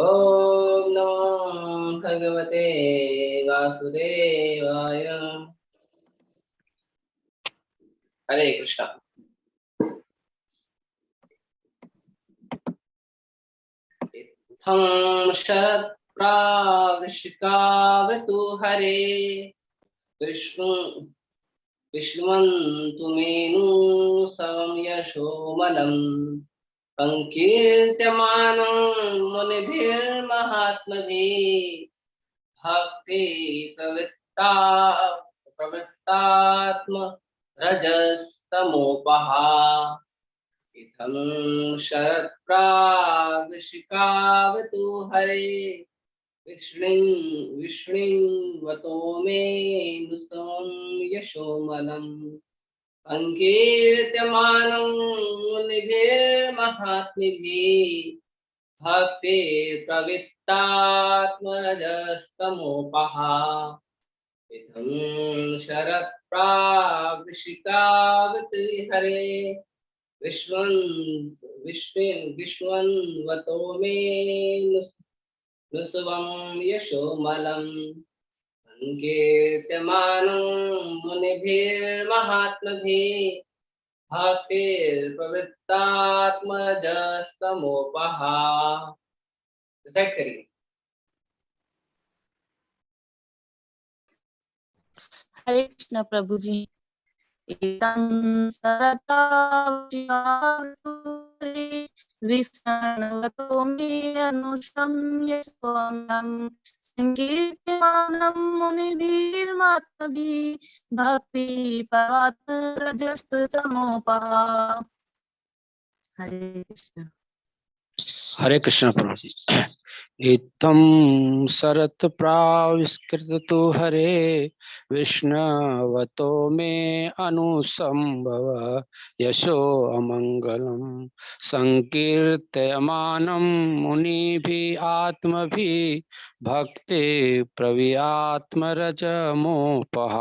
ओम नमो भगवते वासुदेवाय। हरे कृष्णा। इत्थं शरत् प्रावृषिकावतु हरे विष्णु विष्णुवन्तु मेनु सवं यशोमलं संकीर्त्यमानं मुनिभिर्महात्मभिः भक्ति प्रवृत्तात्म रजस्तमोपः इत्थं शरत् प्रावृषिकावतु हरे विष्णुवतो मे नुसं यशोमलं संकीर्त्यमानं मुनिभिर्महात्मभिः भक्ति प्रवृत्तात्मरजस्तमोपः इत्थं शरत् प्रावृषिकावतु हरे विष्णुवतो मे नुसवं यशोमलं संकीर्त्यमानं मुनिभिर्महात्मभिः भक्तिर्प्रवृत्तात्मजस्तमोपः। करिए। हरे कृष्ण प्रभु जी। इदं विष्णुवतो मे अनुशं यशोमलं संकीर्त्यमानं मुनिभिर्महात्मभिः भक्ति प्रवृत्तात्मरजस्तमोपः। हरे कृष्ण। हरे कृष्ण प्रभु जी। इत्थं शरत् प्राविष्कृततु हरे विष्णवतो मे अनुसंभव यशो अमंगलम संकीर्त्यमानं मुनिभिः आत्मभिः भक्ति प्रवियात्मरजमोपः।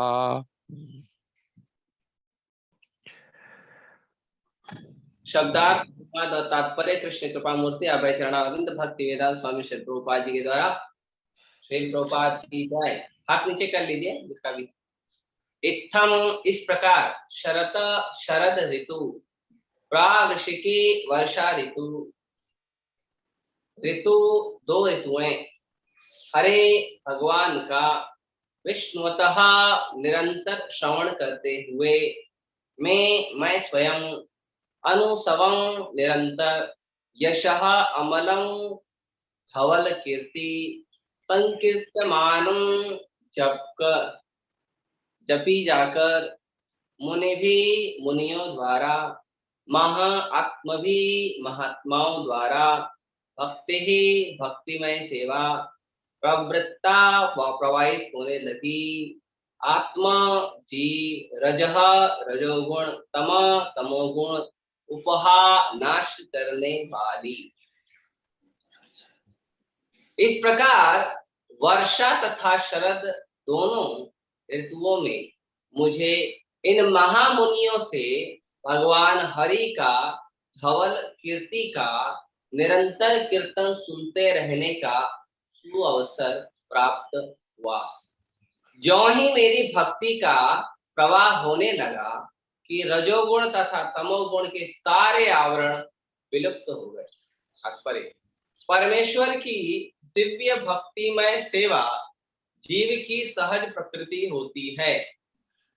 शब्दार्थ और तात्पर्य कृष्ण कृपा मूर्ति अभय चरणारविंद भक्ति वेदांत स्वामी श्री प्रभुपाद जी के द्वारा। श्री प्रभुपाद की जय। हाथ नीचे कर लीजिए इसका भी। इत्थम इस प्रकार शरत शरद ऋतु प्रावृषिकी वर्षा ऋतु ऋतु दो ऋतुएं हरे भगवान का विष्णुवतः निरंतर श्रवण करते हुए मैं स्वयं अनुसवं निरंतर यशः अमलं धवल कीर्ति संकीर्त्यमानं जपी जाकर मुनियों द्वारा महात्माओं द्वारा भक्ति ही भक्तिमय सेवा प्रवृत्ता व प्रवाहित होने लगी। आत्मा जी रजह रजोगुण तमोगुण उपहा नाश करने वाली। इस प्रकार वर्षा तथा शरद दोनों ऋतुओं में मुझे इन महामुनियों से भगवान हरि का धवल कीर्ति का निरंतर कीर्तन सुनते रहने का सुअवसर प्राप्त हुआ। ज्यों ही मेरी भक्ति का प्रवाह होने लगा कि रजोगुण तथा तमोगुण के सारे आवरण विलुप्त हो गए। तात्पर्य परमेश्वर की दिव्य भक्तिमय सेवा जीव की सहज प्रकृति होती है।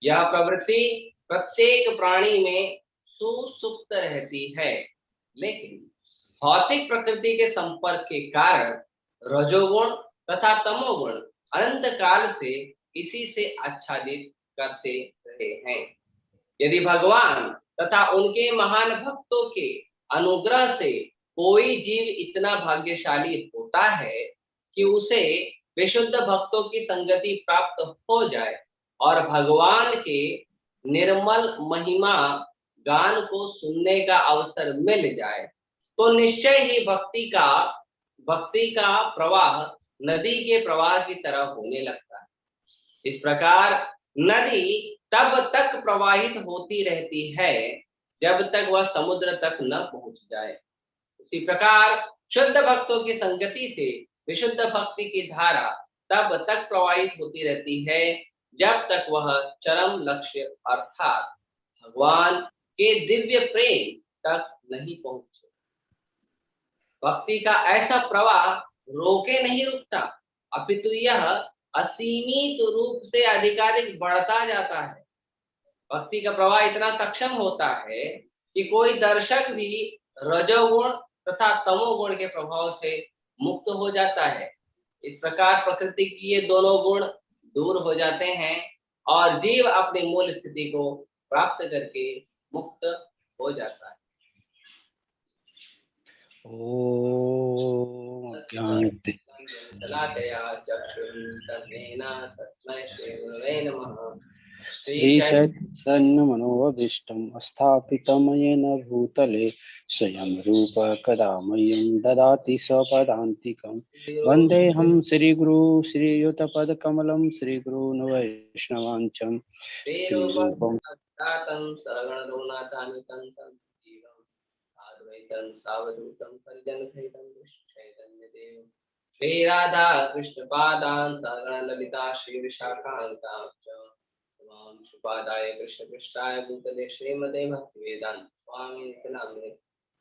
यह प्रवृत्ति प्रत्येक प्राणी में सुसुप्त रहती है, लेकिन भौतिक प्रकृति के संपर्क के कारण रजोगुण तथा तमोगुण अनंत काल से इसी से आच्छादित करते रहे हैं। यदि भगवान तथा उनके महान भक्तों के अनुग्रह से कोई जीव इतना भाग्यशाली होता है कि उसे विशुद्ध भक्तों की संगति प्राप्त हो जाए और भगवान के निर्मल महिमा गान को सुनने का अवसर मिल जाए, तो निश्चय ही भक्ति का प्रवाह नदी के प्रवाह की तरह होने लगता है। इस प्रकार नदी तब तक प्रवाहित होती रहती है जब तक वह समुद्र तक न पहुंच जाए। इसी प्रकार शुद्ध भक्तों की संगति से विशुद्ध भक्ति की धारा तब तक प्रवाहित होती रहती है जब तक वह चरम लक्ष्य अर्थात भगवान के दिव्य प्रेम तक नहीं पहुंचे। भक्ति का ऐसा प्रवाह रोके नहीं रुकता, अपितु यह असीमित रूप से अधिकाधिक बढ़ता जाता है। भक्ति का प्रवाह इतना सक्षम होता है कि कोई दर्शक भी रजोगुण तथा तमोगुण के प्रभाव से मुक्त हो जाता है। इस प्रकार प्रकृति की ये दोनों गुण दूर हो जाते हैं और जीव अपनी मूल स्थिति को प्राप्त करके मुक्त हो जाता है। ओम ज्ञानति तस्मै श्री गुरवे नमः। श्री चैतन्य मनोभीष्टं स्थापितं येन भूतले स्वयं रूप कदा मह्यं ददाति स्वपदान्तिकं। वन्देऽहं श्रीगुरु श्रीयुतपदकमलं श्रीगुरून् वैष्णवांचं श्रीरूपं अद्वैतं सावधूतं परिजनसहितं चैतन्यदेवं श्री राधा कृष्ण पादान् सहगण ललिता श्री विशाखान्तांश्च शुपादाय कृष्ण पृष्ठाय भूतले श्रीमते भक्तिवेदांत स्वामी नामिने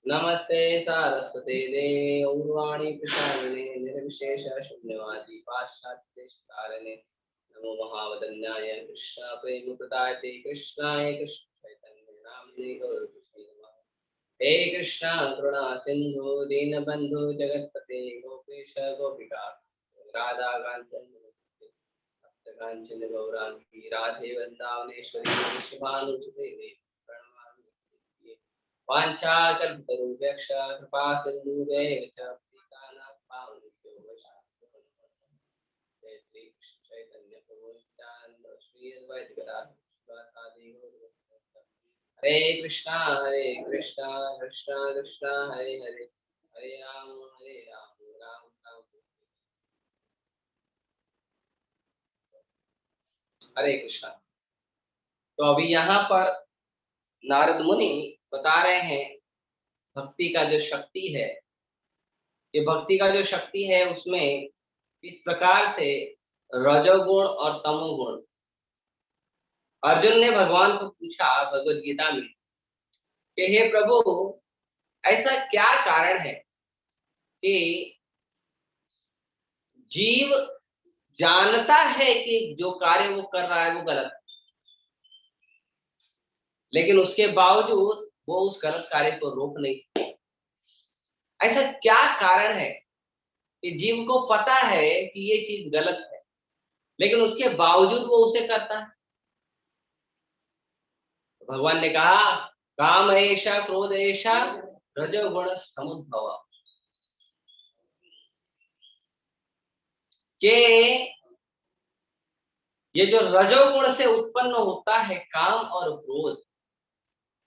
नमस्ते सारस्वते देवे गौरवाणी प्रचारिणे निर्विशेष शून्यवादी पाश्चात्य तारिणे नमो महावदन्याय कृष्ण प्रेम प्रदायते कृष्णाय कृष्ण चैतन्य नामिने गौरकृष्ण नमः। हे कृष्ण करुणा सिंधु दीनबंधु जगत्पते गोपेश गोपिका राधा कांचन कांचन गौरांगी राधे वृंदावनेश्वरी वृषभानुसुते प्रणमामि। वाञ्छाकल्पतरुभ्यश्च कृपा सिन्धुभ्यैव च पतितानां पावनेभ्यो वैष्णवेभ्यो जय श्री कृष्ण चैतन्य प्रभु नित्यानंद श्री अद्वैत गदाधर हरे कृष्णा कृष्णा कृष्णा हरे हरे हरे राम राम राम हरे कृष्णा। तो अभी यहाँ पर नारद मुनि बता रहे हैं भक्ति का जो शक्ति है, ये भक्ति का जो शक्ति है उसमें इस प्रकार से रजोगुण और तमोगुण। अर्जुन ने भगवान को पूछा भगवद गीता में कि हे प्रभु ऐसा क्या कारण है कि जीव जानता है कि जो कार्य वो कर रहा है वो गलत है, लेकिन उसके बावजूद वो उस गलत कार्य को रोक नहीं। ऐसा क्या कारण है कि जीव को पता है कि ये चीज गलत है लेकिन उसके बावजूद वो उसे करता है? भगवान ने कहा काम ऐसा क्रोध ऐसा रजोगुण समुद्भव, के ये जो रजोगुण से उत्पन्न होता है काम और क्रोध,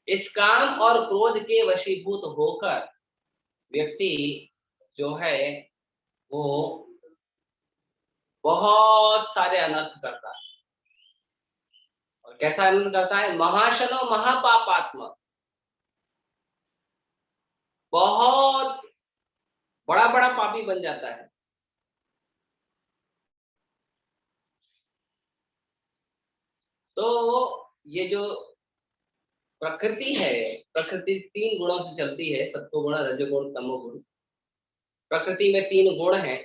इस काम और क्रोध के वशीभूत होकर व्यक्ति जो है वो बहुत सारे अनर्थ करता है। और कैसा अनर्थ करता है? महाशनो महापापात्मा, बहुत बड़ा बड़ा पापी बन जाता है। तो ये जो प्रकृति है, प्रकृति तीन गुणों से चलती है, सत्वगुण रजोगुण तमोगुण। प्रकृति में तीन गुण हैं।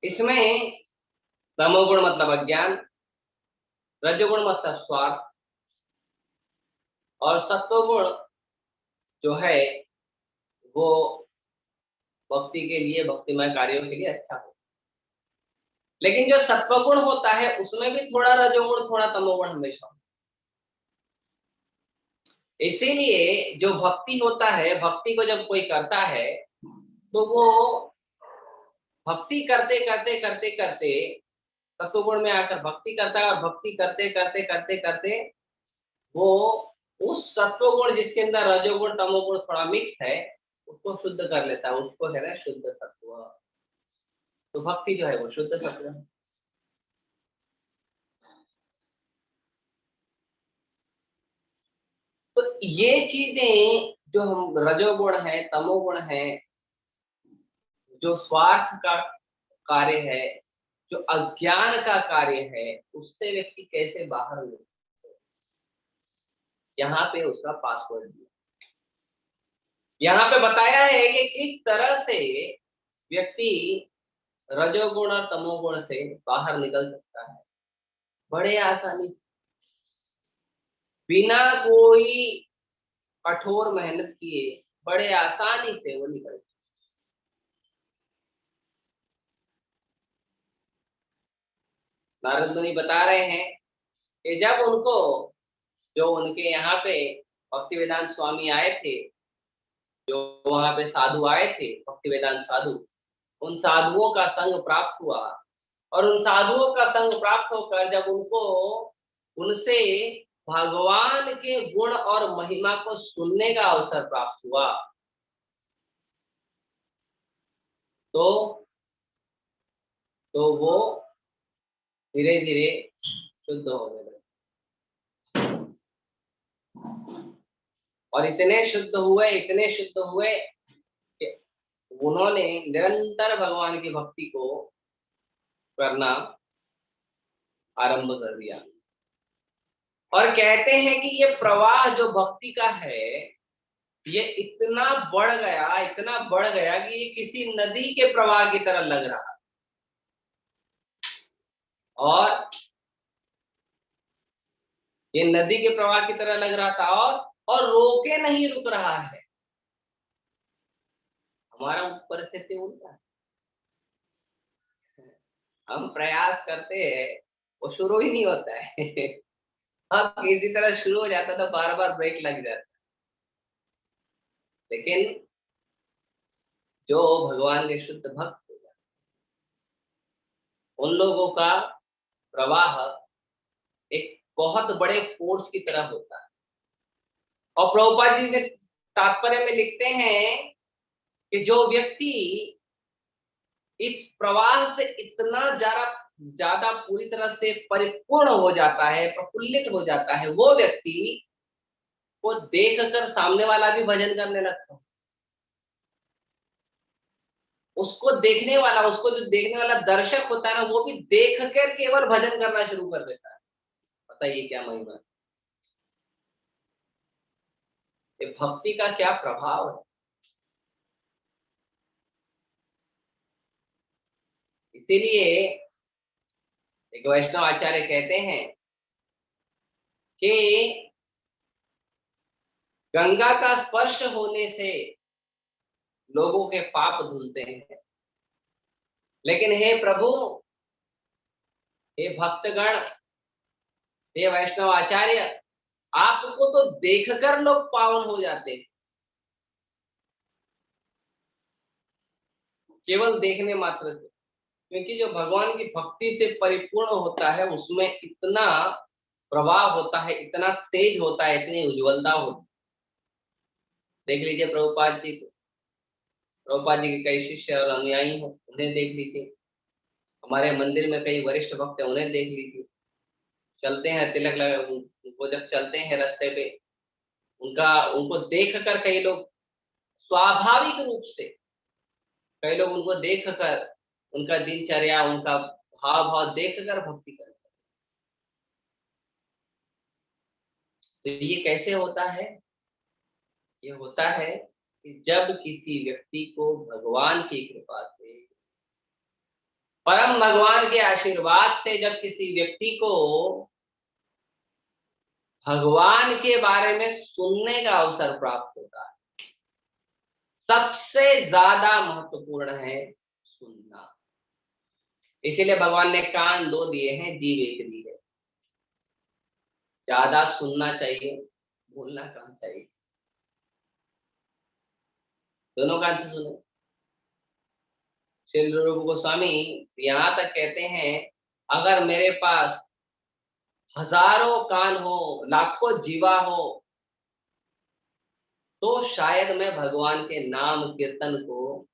इसमें तमोगुण मतलब अज्ञान, रजोगुण मतलब स्वार्थ और सत्वगुण जो है वो भक्ति के लिए, भक्तिमय कार्यों के लिए अच्छा हो। लेकिन जो सत्वगुण होता है उसमें भी थोड़ा रजोगुण थोड़ा तमोगुण हमेशा। इसीलिए जो भक्ति होता है, भक्ति को जब कोई करता है तो वो भक्ति करते करते करते करते सत्वगुण में आकर भक्ति करता है और भक्ति करते करते करते करते वो उस सत्वगुण जिसके अंदर रजोगुण तमोगुण थोड़ा मिक्स है उसको शुद्ध कर लेता है। उसको है ना शुद्ध सत्व। तो भक्ति जो है वो शुद्ध सत्व है। तो ये चीजें जो हम रजोगुण है, तमोगुण है, जो स्वार्थ का कार्य है, जो अज्ञान का कार्य है, उससे व्यक्ति कैसे बाहर निकले, यहाँ पे उसका पासवर्ड दिया। यहाँ पे बताया है कि किस तरह से व्यक्ति रजोगुण और तमोगुण से बाहर निकल सकता है, बड़े आसानी से, बिना कोई कठोर मेहनत किए बड़े आसानी से वो निकल। नारद मुनि बता रहे हैं कि जब उनको, जो उनके यहाँ पे भक्ति वेदांत स्वामी आए थे, जो वहां पे साधु आए थे, भक्ति वेदांत साधु, उन साधुओं का संग प्राप्त हुआ, और उन साधुओं का संग प्राप्त होकर जब उनको उनसे भगवान के गुण और महिमा को सुनने का अवसर प्राप्त हुआ, तो वो धीरे धीरे शुद्ध होने लगे, और इतने शुद्ध हुए, इतने शुद्ध हुए कि उन्होंने निरंतर भगवान की भक्ति को करना आरंभ कर दिया। और कहते हैं कि ये प्रवाह जो भक्ति का है, ये इतना बढ़ गया, इतना बढ़ गया कि ये किसी नदी के प्रवाह की तरह लग रहा, और ये नदी के प्रवाह की तरह लग रहा था, और रोके नहीं रुक रहा है। हमारा परिस्थिति उल्टा है, हम प्रयास करते हैं, वो शुरू ही नहीं होता है। अब किसी तरह शुरू हो जाता तो बार बार ब्रेक लग जाता। लेकिन जो भगवान के शुद्ध भक्त हो जाते, उन लोगों का प्रवाह एक बहुत बड़े फोर्स की तरह होता है। और प्रभुपाद जी ने तात्पर्य में लिखते हैं कि जो व्यक्ति इस प्रवाह से इतना ज्यादा पूरी तरह से परिपूर्ण हो जाता है, प्रफुल्लित हो जाता है, वो व्यक्ति को देख कर सामने वाला भी भजन करने लगता है। उसको देखने वाला, उसको जो देखने वाला दर्शक होता है ना, वो भी देख कर केवल भजन करना शुरू कर देता है। बताइए क्या महिमा है, ये भक्ति का क्या प्रभाव है। इसीलिए एक वैष्णव आचार्य कहते हैं कि गंगा का स्पर्श होने से लोगों के पाप धुलते हैं, लेकिन हे प्रभु, हे भक्तगण, हे वैष्णव आचार्य, आपको तो देखकर लोग पावन हो जाते हैं, केवल देखने मात्र से। क्योंकि जो भगवान की भक्ति से परिपूर्ण होता है, उसमें इतना प्रभाव होता है, इतना तेज होता है, इतनी उज्ज्वलता होती है। देख लीजिए प्रभुपाद जी को, प्रभुपाद जी के कई शिष्य और अनुयायी हो, उन्हें देख लीजिए। हमारे मंदिर में कई वरिष्ठ भक्त हैं, उन्हें देख लीजिए। चलते हैं तिलक लगा, उनको जब चलते हैं रास्ते पे, उनको देख कर कई लोग स्वाभाविक रूप से, कई लोग उनको देख कर, उनका दिनचर्या, उनका हाव भाव देख कर भक्ति करते हैं। तो ये कैसे होता है? ये होता है कि जब किसी व्यक्ति को भगवान की कृपा से, परम भगवान के आशीर्वाद से, जब किसी व्यक्ति को भगवान के बारे में सुनने का अवसर प्राप्त होता है, सबसे ज्यादा महत्वपूर्ण है सुनना। इसीलिए भगवान ने कान दो दिए हैं, जीभ एक दी है। ज्यादा सुनना चाहिए, बोलना कम चाहिए, दोनों कान से सुनो। श्री रूप गोस्वामी यहाँ तक कहते हैं, अगर मेरे पास हजारों कान हो, लाखों जीवा हो, तो शायद मैं भगवान के नाम कीर्तन को,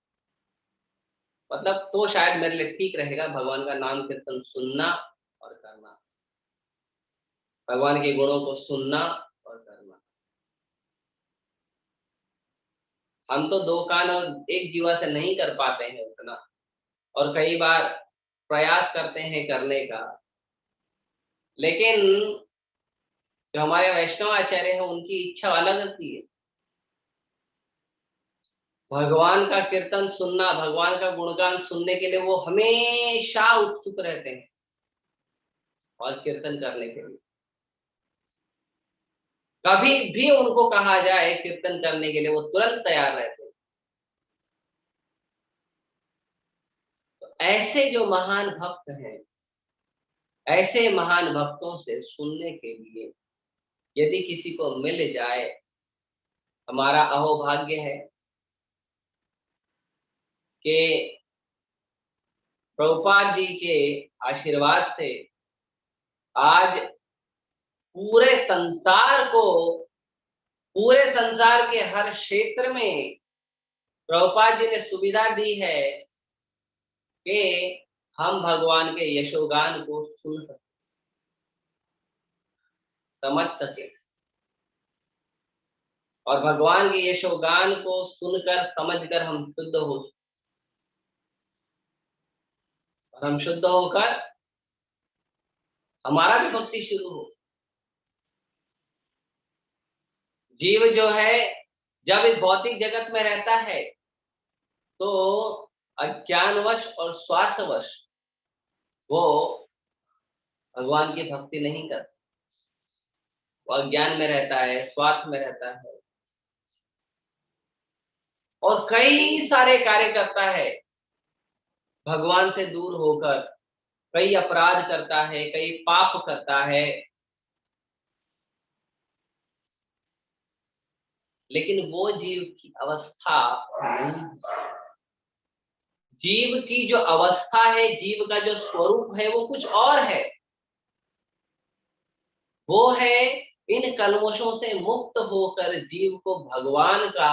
मतलब तो शायद मेरे लिए ठीक रहेगा भगवान का नाम कीर्तन सुनना और करना, भगवान के गुणों को सुनना और करना। हम तो 2 कान और 1 जीवा से नहीं कर पाते हैं उतना, और कई बार प्रयास करते हैं करने का, लेकिन जो हमारे वैष्णव आचार्य हैं उनकी इच्छा अलग होती है। भगवान का कीर्तन सुनना, भगवान का गुणगान सुनने के लिए वो हमेशा उत्सुक रहते हैं और कीर्तन करने के लिए। कभी भी उनको कहा जाए कीर्तन करने के लिए वो तुरंत तैयार रहते हैं। तो ऐसे जो महान भक्त हैं, ऐसे महान भक्तों से सुनने के लिए यदि किसी को मिल जाए, हमारा अहोभाग्य है कि प्रभुपाद जी के आशीर्वाद से आज पूरे संसार को, पूरे संसार के हर क्षेत्र में प्रभुपाद जी ने सुविधा दी है कि हम भगवान के यशोगान को सुन सके, समझ सके, और भगवान के यशोगान को सुनकर समझकर हम शुद्ध हो, और हम शुद्ध होकर हमारा भी भक्ति शुरू हो। जीव जो है जब इस भौतिक जगत में रहता है तो अज्ञानवश और स्वार्थवश वो भगवान की भक्ति नहीं करता, वो अज्ञान में रहता है, स्वार्थ में रहता है और कई सारे कार्य करता है, भगवान से दूर होकर कई अपराध करता है, कई पाप करता है। लेकिन वो जीव की अवस्था नहीं, जीव की जो अवस्था है, जीव का जो स्वरूप है वो कुछ और है। वो है इन कल्मशों से मुक्त होकर जीव को भगवान का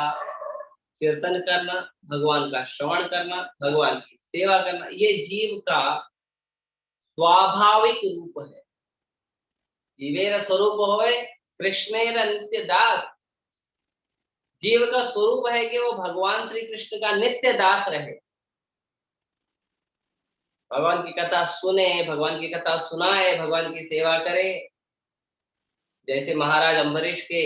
कीर्तन करना, भगवान का श्रवण करना, भगवान की सेवा करना, ये जीव का स्वाभाविक रूप है। जीवेर स्वरूप होए कृष्णेर नित्य दास, जीव का स्वरूप है कि वो भगवान श्री कृष्ण का नित्य दास रहे, भगवान की कथा सुने, भगवान की कथा सुनाए, भगवान की सेवा करे। जैसे महाराज अम्बरीश के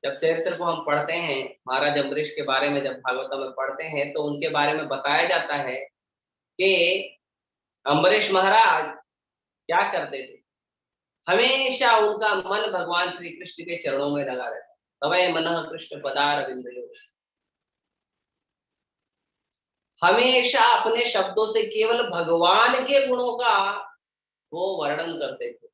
जब चरित्र को हम पढ़ते हैं, महाराज अम्बरीश के बारे में जब भागवत में पढ़ते हैं तो उनके बारे में बताया जाता है कि अम्बरीश महाराज क्या करते थे, हमेशा उनका मन भगवान श्री कृष्ण के चरणों में लगा रहता, तवै मनः कृष्ण पदारविंदयोः। हमेशा अपने शब्दों से केवल भगवान के गुणों का वो वर्णन करते थे,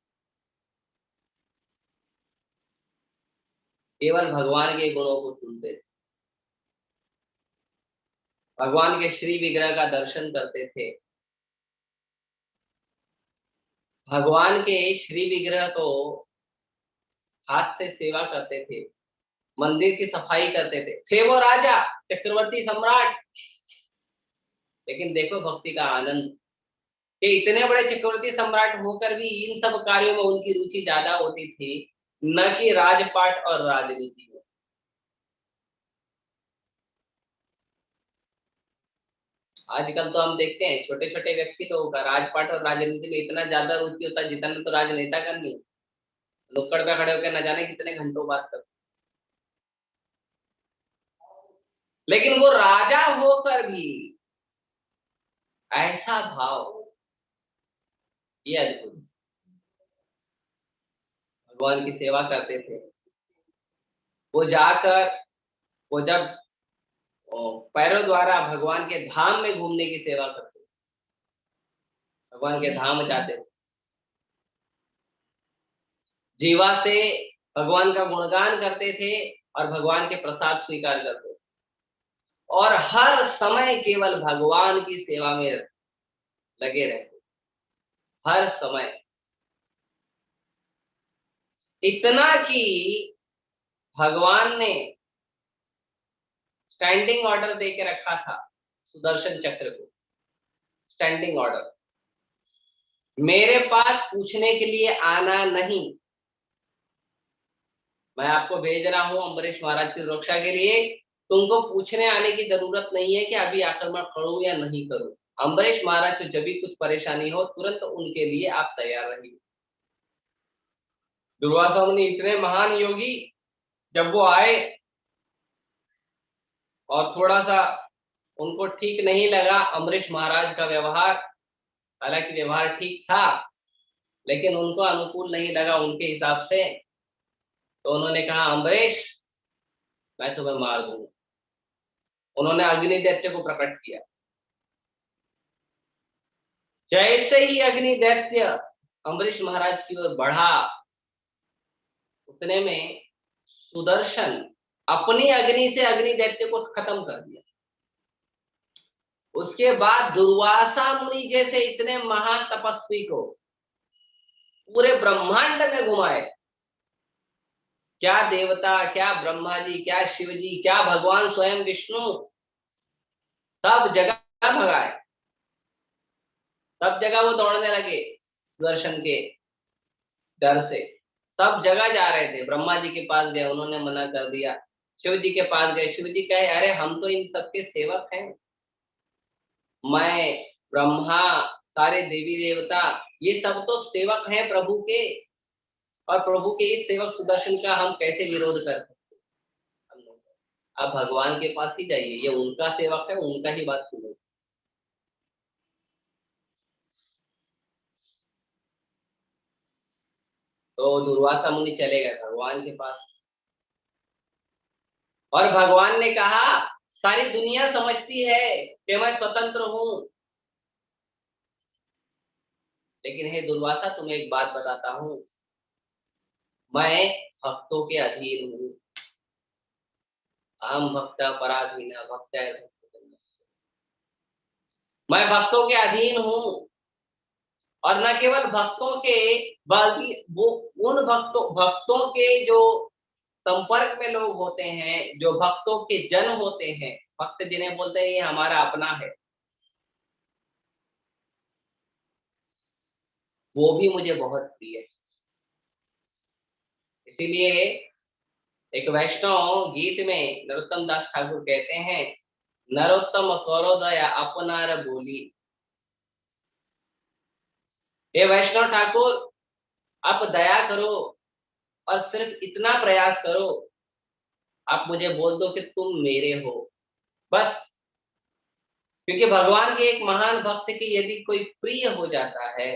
केवल भगवान के गुणों को सुनते थे, भगवान के श्री विग्रह का दर्शन करते थे, भगवान के श्री विग्रह को हाथ से सेवा करते थे, मंदिर की सफाई करते थे वो राजा चक्रवर्ती सम्राट। लेकिन देखो भक्ति का आनंद कि इतने बड़े चक्रवर्ती सम्राट होकर भी इन सब कार्यों में उनकी रुचि ज्यादा होती थी, न कि राजपाट और राजनीति में। आजकल तो हम देखते हैं छोटे छोटे व्यक्ति लोगों का राजपाट और राजनीति में इतना ज्यादा रुचि होता है जितना तो राजनेता करनी है, नुक्कड़ पे खड़े होकर न जाने कितने घंटों बात करते, लेकिन वो राजा होकर भी ऐसा भाव, ये अद्भुत। भगवान की सेवा करते थे, वो जाकर वो जब पैरों द्वारा भगवान के धाम में घूमने की सेवा करते, भगवान के धाम जाते, जीवा से भगवान का गुणगान करते थे और भगवान के प्रसाद स्वीकार करते थे और हर समय केवल भगवान की सेवा में लगे रहते, हर समय। इतना कि भगवान ने स्टैंडिंग ऑर्डर दे के रखा था सुदर्शन चक्र को, स्टैंडिंग ऑर्डर, मेरे पास पूछने के लिए आना नहीं, मैं आपको भेज रहा हूं अम्बरीश महाराज की रक्षा के लिए, तुमको पूछने आने की जरूरत नहीं है कि अभी आक्रमण करूं या नहीं करूं। अम्बरीश महाराज को जब भी कुछ परेशानी हो तुरंत उनके लिए आप तैयार रहिए। दुर्वासा मुनि इतने महान योगी, जब वो आए और थोड़ा सा उनको ठीक नहीं लगा अम्बरीश महाराज का व्यवहार, हालांकि व्यवहार ठीक था लेकिन उनको अनुकूल नहीं लगा उनके हिसाब से, तो उन्होंने कहा अम्बरीश मैं तुम्हें मार दूंगा। उन्होंने अग्नि दैत्य को प्रकट किया। जैसे ही अग्नि दैत्य अम्बरीश महाराज की ओर बढ़ा, उतने में सुदर्शन अपनी अग्नि से अग्नि दैत्य को खत्म कर दिया। उसके बाद दुर्वासा मुनि जैसे इतने महान तपस्वी को पूरे ब्रह्मांड में घुमाए, क्या देवता, क्या ब्रह्मा जी, क्या शिव जी, क्या भगवान स्वयं विष्णु, सब जगह भगाए। सब जगह वो दौड़ने लगे सुदर्शन के डर से, सब जगह जा रहे थे। ब्रह्मा जी के पास गए, उन्होंने मना कर दिया। शिव जी के पास गए, शिव जी कहे अरे हम तो इन सबके सेवक हैं, मैं ब्रह्मा सारे देवी देवता ये सब तो सेवक हैं प्रभु के, और प्रभु के इस सेवक सुदर्शन का हम कैसे विरोध कर सकते। अब भगवान के पास ही जाइए, ये उनका सेवक है, उनका ही बात सुनो। तो दुर्वासा मुनि चले गए भगवान के पास, और भगवान ने कहा सारी दुनिया समझती है कि मैं स्वतंत्र हूं, लेकिन हे दुर्वासा तुम्हें एक बात बताता हूं, मैं भक्तों के अधीन हूं। अहम भक्त पराधीन भक्त, मैं भक्तों के अधीन हूं। और न केवल भक्तों के, बल्कि वो उन भक्तों के जो संपर्क में लोग होते हैं, जो भक्तों के जन होते हैं, भक्त जिन्हें बोलते हैं ये हमारा अपना है, वो भी मुझे बहुत प्रिय है। इसीलिए एक वैष्णव गीत में नरोत्तम दास ठाकुर कहते हैं, नरोत्तम करो दया अपनार बोली। हे वैष्णव ठाकुर, आप दया करो और सिर्फ इतना प्रयास करो, आप मुझे बोल दो कि तुम मेरे हो, बस। क्योंकि भगवान के एक महान भक्त की यदि कोई प्रिय हो जाता है,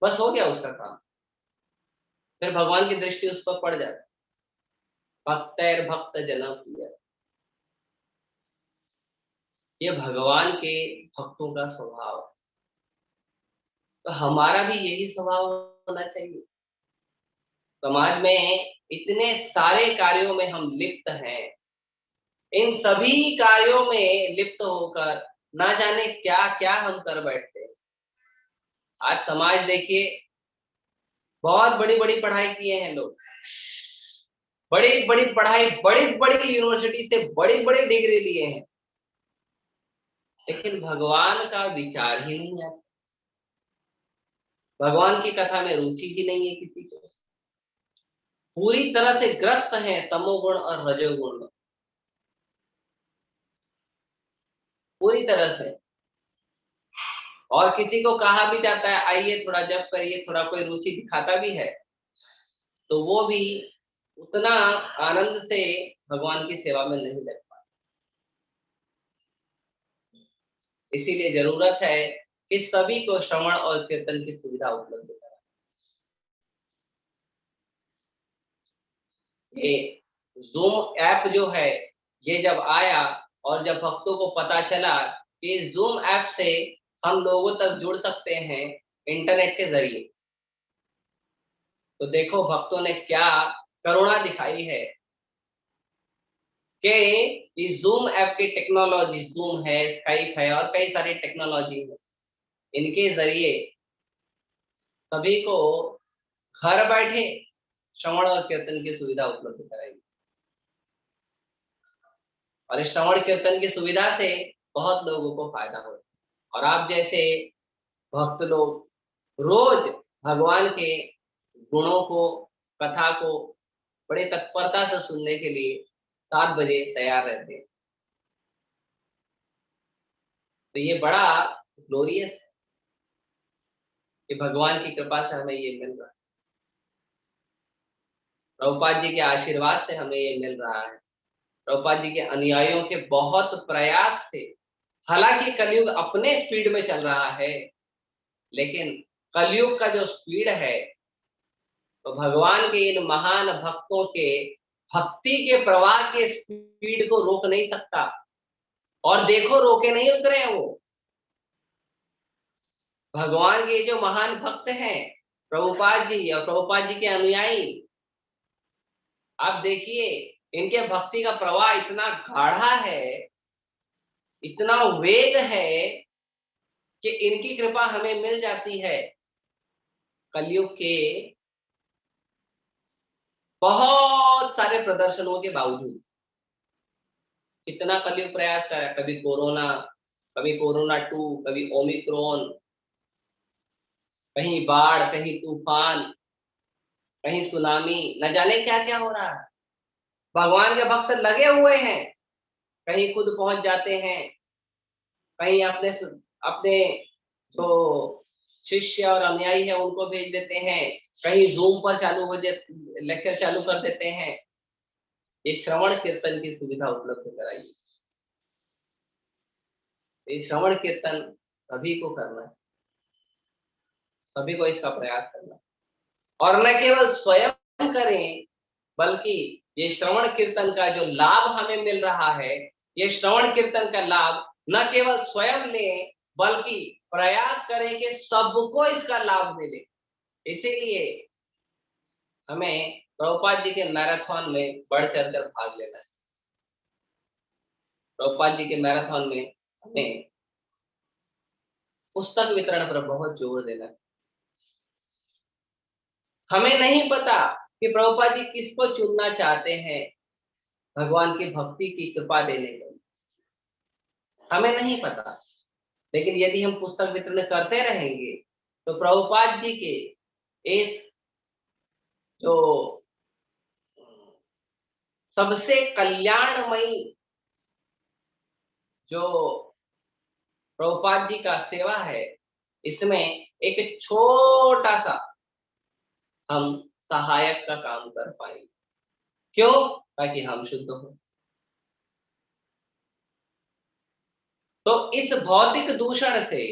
बस हो गया उसका काम, फिर भगवान की दृष्टि उस पर पड़ जाती। भक्तैर भक्त जना प्रिय, ये भगवान के भक्तों का स्वभाव है। तो हमारा भी यही स्वभाव होना चाहिए। समाज में इतने सारे कार्यों में हम लिप्त हैं, इन सभी कार्यों में लिप्त होकर ना जाने क्या क्या हम कर बैठते हैं। आज समाज देखिए, बहुत बड़ी बड़ी पढ़ाई किए हैं लोग, बड़ी बड़ी पढ़ाई, बड़ी बड़ी यूनिवर्सिटी से बड़ी बड़ी डिग्री लिए हैं, लेकिन भगवान का विचार ही नहीं आता, भगवान की कथा में रुचि ही नहीं है किसी को। पूरी तरह से ग्रस्त है तमोगुण और रजोगुण में, पूरी तरह से। और किसी को कहा भी जाता है आइए थोड़ा जप करिए, थोड़ा कोई रुचि दिखाता भी है, तो वो भी उतना आनंद से भगवान की सेवा में नहीं लग पाता। इसीलिए जरूरत है कि सभी को श्रवण और कीर्तन की सुविधा उपलब्ध कराए। ये जूम ऐप जो है, ये जब आया और जब भक्तों को पता चला कि इस जूम ऐप से हम लोगों तक जुड़ सकते हैं इंटरनेट के जरिए, तो देखो भक्तों ने क्या करुणा दिखाई है कि इस जूम ऐप की टेक्नोलॉजी, जूम है, स्काइप है और कई सारी टेक्नोलॉजी है, इनके जरिए सभी को घर बैठे श्रवण और कीर्तन की सुविधा उपलब्ध कराई। और इस श्रवण कीर्तन की सुविधा से बहुत लोगों को फायदा हो। और आप जैसे भक्त लोग रोज भगवान के गुणों को, कथा को बड़े तत्परता से सुनने के लिए 7 बजे तैयार रहते हैं। तो ये बड़ा ग्लोरियस है कि भगवान की कृपा से हमें ये मिल रहा है, प्रभुपाद जी के आशीर्वाद से हमें ये मिल रहा है, प्रभुपाद जी के अनुयायियों के बहुत प्रयास से। हालांकि कलयुग अपने स्पीड में चल रहा है, लेकिन कलयुग का जो स्पीड है तो भगवान के इन महान भक्तों के भक्ति के प्रवाह के स्पीड को रोक नहीं सकता। और देखो रोके नहीं उतरे हैं वो भगवान के जो महान भक्त हैं, प्रभुपाद जी और प्रभुपाद जी के अनुयायी। आप देखिए इनके भक्ति का प्रवाह इतना गाढ़ा है, इतना वेग है कि इनकी कृपा हमें मिल जाती है कलयुग के बहुत सारे प्रदर्शनों के बावजूद। कितना कलयुग प्रयास कर रहा है, कभी कोरोना 2, कभी ओमिक्रॉन, कहीं बाढ़, कहीं तूफान, कहीं सुनामी, न जाने क्या क्या हो रहा है। भगवान के भक्त लगे हुए हैं, कहीं खुद पहुंच जाते हैं, कहीं अपने अपने जो शिष्य और अनुयायी है उनको भेज देते हैं, कहीं जूम पर लेक्चर चालू कर देते हैं। ये श्रवण कीर्तन की सुविधा उपलब्ध कराइए। ये श्रवण कीर्तन सभी को करना है, सभी को इसका प्रयास करना है। और न केवल स्वयं करें, बल्कि ये श्रवण कीर्तन का जो लाभ हमें मिल रहा है, ये श्रवण कीर्तन का लाभ न केवल स्वयं लें, बल्कि प्रयास करें कि सबको इसका लाभ मिले। इसीलिए हमें प्रभुपाद जी के मैराथन में बढ़ चढ़कर भाग लेना है। प्रभुपाद जी के मैराथन में हमें पुस्तक वितरण पर बहुत जोर देना है। हमें नहीं पता कि प्रभुपाद जी किसको चुनना चाहते हैं भगवान की भक्ति की कृपा देने के लिए, हमें नहीं पता। लेकिन यदि हम पुस्तक वितरण करते रहेंगे तो प्रभुपाद जी के इस जो सबसे कल्याणमयी जो प्रभुपाद जी का सेवा है, इसमें एक छोटा सा हम सहायक का काम कर पाएंगे। क्यों? ताकि हम शुद्ध हो। तो इस भौतिक दूषण से,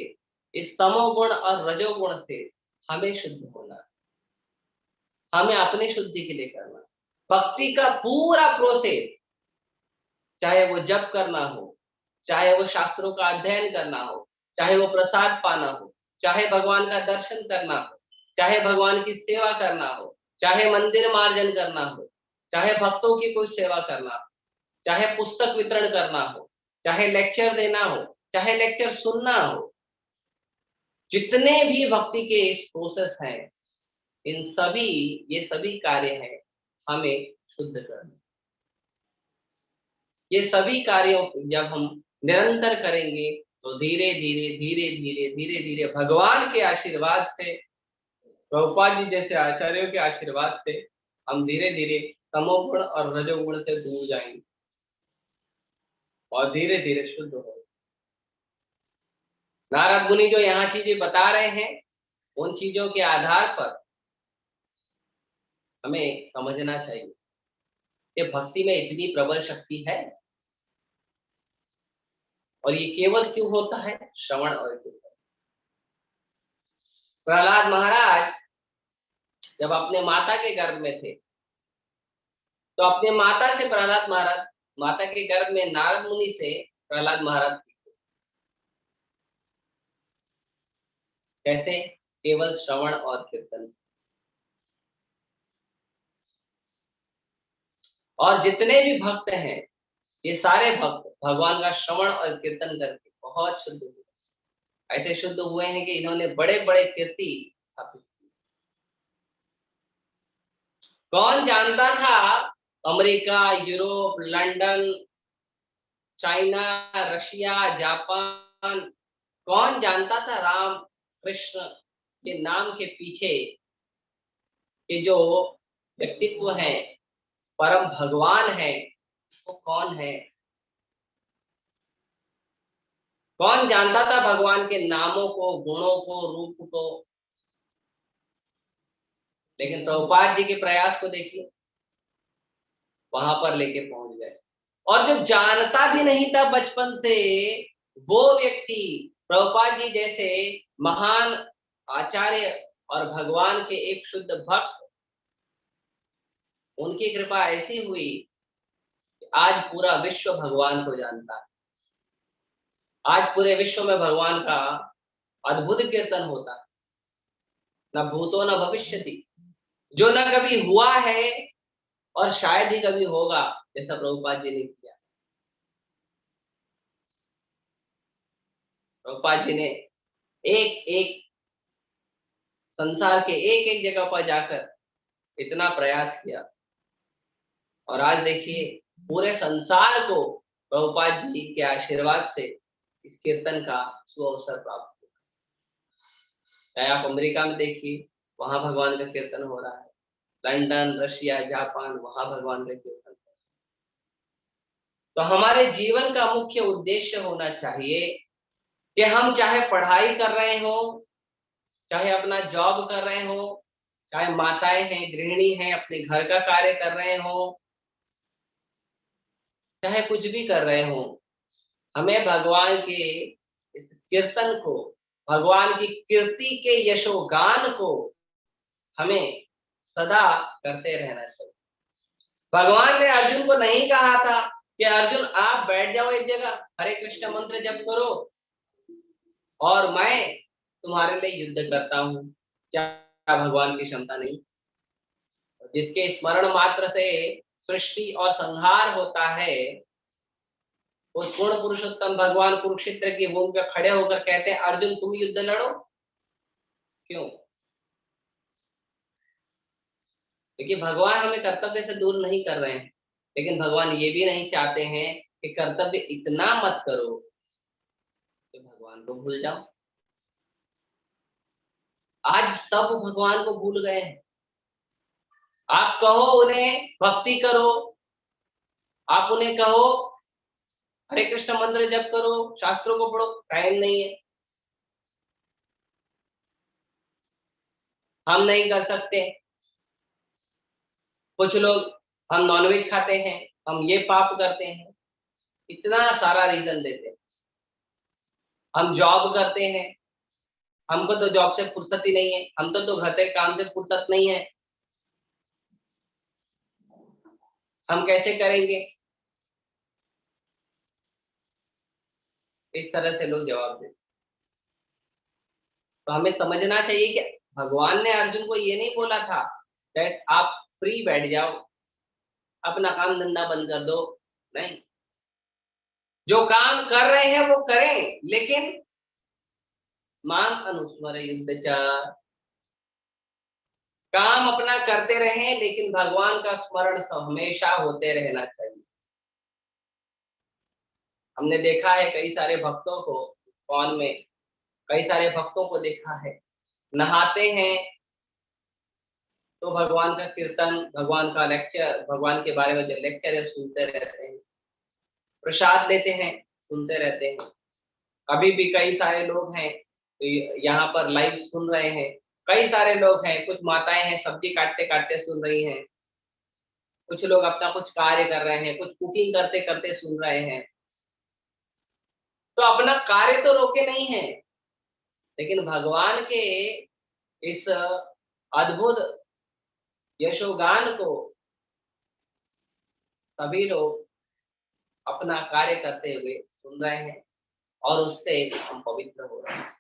इस तमोगुण और रजोगुण से हमें शुद्ध होना है, हमें अपनी शुद्धि के लिए करना। भक्ति का पूरा प्रोसेस, चाहे वो जप करना हो, चाहे वो शास्त्रों का अध्ययन करना हो, चाहे वो प्रसाद पाना हो, चाहे भगवान का दर्शन करना हो, चाहे भगवान की सेवा करना हो, चाहे मंदिर मार्जन करना हो, चाहे भक्तों की कुछ सेवा करना हो, चाहे पुस्तक वितरण करना हो, चाहे लेक्चर देना हो, चाहे लेक्चर सुनना हो, जितने भी भक्ति के प्रोसेस हैं, ये सभी कार्य हैं हमें शुद्ध करना। ये सभी कार्यों जब हम निरंतर करेंगे तो धीरे धीरे भगवान के आशीर्वाद से, प्रभुपाद जी जैसे आचार्यों के आशीर्वाद से हम धीरे धीरे तमोगुण और रजोगुण से दूर जाएंगे और धीरे धीरे शुद्ध हो। नारद मुनि जो यहाँ चीजें बता रहे हैं, उन चीजों के आधार पर हमें समझना चाहिए कि भक्ति में इतनी प्रबल शक्ति है, और ये केवल क्यों होता है? श्रवण और कीर्तन। प्रहलाद महाराज जब अपने माता के गर्भ में थे, तो अपने माता से प्रहलाद महाराज, माता के गर्भ में नारद मुनि से प्रहलाद महाराज सीखे। कैसे? केवल श्रवण और कीर्तन। और जितने भी भक्त हैं, ये सारे भक्त भगवान का श्रवण और कीर्तन करके बहुत शुद्ध हुए। ऐसे शुद्ध हुए हैं कि इन्होंने बड़े बड़े कीर्ति स्थापित की। कौन जानता था America, Europe, London, China, Russia, Japan, कौन जानता था राम कृष्ण के नाम के पीछे के जो व्यक्तित्व हैं, परम भगवान हैं, कौन है? कौन जानता था भगवान के नामों को, गुणों को, रूप को? लेकिन प्रभुपाद जी के प्रयास को देखिए, वहां पर लेके पहुंच गए। और जो जानता भी नहीं था बचपन से, वो व्यक्ति प्रभुपाद जी जैसे महान आचार्य और भगवान के एक शुद्ध भक्त, उनकी कृपा ऐसी हुई कि आज पूरा विश्व भगवान को जानता है। आज पूरे विश्व में भगवान का अद्भुत कीर्तन होता है, न भूतो न भविष्यति, जो न कभी हुआ है और शायद ही कभी होगा, जैसा प्रभुपाद जी ने किया। प्रभुपाद जी ने एक एक संसार के एक एक जगह पर जाकर इतना प्रयास किया, और आज देखिए पूरे संसार को प्रभुपाद जी के आशीर्वाद से इस कीर्तन का सुअवसर प्राप्त हुआ। चाहे आप अमेरिका में देखिए, वहां भगवान का कीर्तन हो रहा है, लंदन, रशिया, जापान, वहां भगवान का कीर्तन हो रहा है। तो हमारे जीवन का मुख्य उद्देश्य होना चाहिए कि हम चाहे पढ़ाई कर रहे हो, चाहे अपना जॉब कर रहे हो, चाहे माताएं हैं, गृहिणी हैं, अपने घर का कार्य कर रहे हो, चाहे कुछ भी कर रहे हो, हमें भगवान के इस कीर्तन को, भगवान की कीर्ति के यशोगान को हमें सदा करते रहना चाहिए। भगवान ने अर्जुन को नहीं कहा था कि अर्जुन आप बैठ जाओ एक जगह, हरे कृष्ण मंत्र जप करो और मैं तुम्हारे लिए युद्ध करता हूं। क्या भगवान की क्षमता नहीं? जिसके स्मरण मात्र से सृष्टि और संहार होता है, उस पूर्ण पुरुषोत्तम भगवान कुरुक्षेत्र की भूमि पर खड़े होकर कहते हैं अर्जुन तुम युद्ध लड़ो। क्यों? क्योंकि भगवान हमें कर्तव्य से दूर नहीं कर रहे हैं, लेकिन भगवान ये भी नहीं चाहते हैं कि कर्तव्य इतना मत करो कि भगवान को भूल जाओ। आज सब भगवान को भूल गए हैं। आप कहो उन्हें भक्ति करो, आप उन्हें कहो हरे कृष्ण मंत्र जप करो, शास्त्रों को पढ़ो, टाइम नहीं है, हम नहीं कर सकते। कुछ लोग हम नॉनवेज खाते हैं, हम ये पाप करते हैं, इतना सारा रीजन देते हैं। हम जॉब करते हैं, हमको तो जॉब से फुर्सत ही नहीं है, हम तो घर के काम से फुर्सत नहीं है, हम कैसे करेंगे? इस तरह से लोग जवाब देते। तो हमें समझना चाहिए कि भगवान ने अर्जुन को ये नहीं बोला था दैट आप फ्री बैठ जाओ, अपना काम धंधा बंद कर दो। नहीं, जो काम कर रहे हैं वो करें, लेकिन मां अनुस्मर युद्ध च, काम अपना करते रहें, लेकिन भगवान का स्मरण हमेशा होते रहना चाहिए। हमने देखा है कई सारे भक्तों को, कौन में कई सारे भक्तों को देखा है, नहाते हैं तो भगवान का कीर्तन, भगवान का लेक्चर, भगवान के बारे में जो लेक्चर है सुनते रहते हैं, प्रसाद लेते हैं, सुनते रहते हैं। अभी भी कई सारे लोग हैं तो यहाँ पर लाइव सुन रहे हैं, कई सारे लोग हैं, कुछ माताएं हैं सब्जी काटते काटते सुन रही हैं, कुछ लोग अपना कुछ कार्य कर रहे हैं, कुछ कुकिंग करते करते सुन रहे हैं। तो अपना कार्य तो रोके नहीं है, लेकिन भगवान के इस अद्भुत यशोगान को सभी लोग अपना कार्य करते हुए सुन रहे हैं, और उससे हम पवित्र हो रहे हैं।